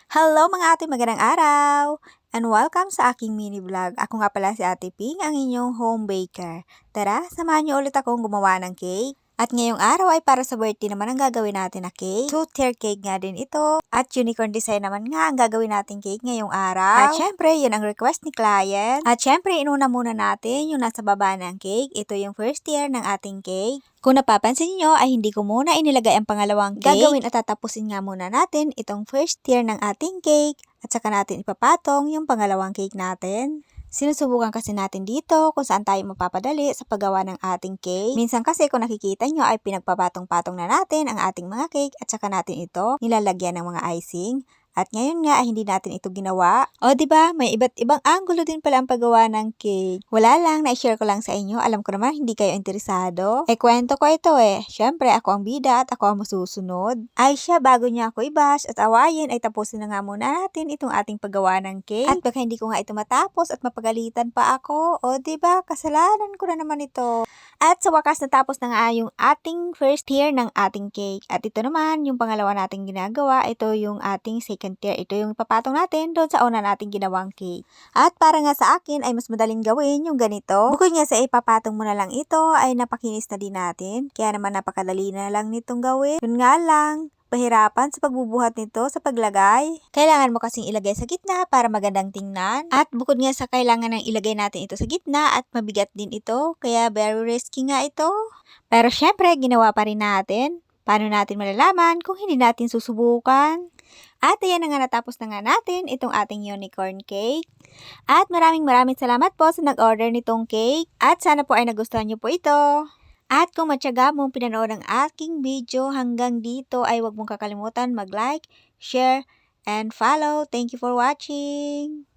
Hello mga ate, magandang araw! And welcome sa aking mini vlog. Ako nga pala si Ate Ping, ang inyong home baker. Tara, samahan niyo ulit akong gumawa ng cake. At ngayong araw ay para sa birthday naman ang gagawin natin na cake. Two-tier cake nga din ito. At unicorn design naman nga ang gagawin natin cake ngayong araw. At syempre, yun ang request ni client. At syempre, inuna muna natin yung nasa baba ng cake. Ito yung first tier ng ating cake. Kung napapansin niyo ay hindi ko muna inilagay ang pangalawang cake. Gagawin at tatapusin nga muna natin itong first tier ng ating cake. At saka natin ipapatong yung pangalawang cake natin. Sinusubukan kasi natin dito kung saan tayo mapapadali sa paggawa ng ating cake. Minsan kasi kung nakikita nyo ay pinagpapatong-patong na natin ang ating mga cake at saka natin ito nilalagyan ng mga icing. At ngayon nga ay hindi natin ito ginawa. O diba, may iba't ibang angulo din pala ang paggawa ng cake. Wala lang, na-share ko lang sa inyo. Alam ko naman hindi kayo interesado. Kwento ko ito Syempre ako ang bida at ako ang masusunod. Ay siya, bago niya ako i-bash at awayin ay tapusin na nga muna natin itong ating paggawa ng cake. At baka hindi ko nga ito matapos at mapagalitan pa ako. O diba, kasalanan ko na naman ito. At sa wakas natapos na nga yung ating first tier ng ating cake. At ito naman yung pangalawa nating ginagawa. Ito yung ating second tier. Ito yung papatong natin doon sa una nating ginawang cake. At para nga sa akin ay mas madaling gawin yung ganito. Bukod nga sa ipapatong mo na lang ito ay napakinis na din natin. Kaya naman napakadali na lang nitong gawin. Yun nga lang, pahirapan sa pagbubuhat nito sa paglagay. Kailangan mo kasing ilagay sa gitna para magandang tingnan. At bukod nga sa kailangan ng ilagay natin ito sa gitna at mabigat din ito, kaya very risky nga ito. Pero syempre, ginawa pa rin natin. Paano natin malalaman kung hindi natin susubukan? At ayan na nga, natapos na nga natin itong ating unicorn cake. At maraming salamat po sa nag-order nitong cake. At sana po ay nagustuhan niyo po ito. At kung matyaga mong pinanood ang aking video hanggang dito ay huwag mong kakalimutan mag-like, share, and follow. Thank you for watching!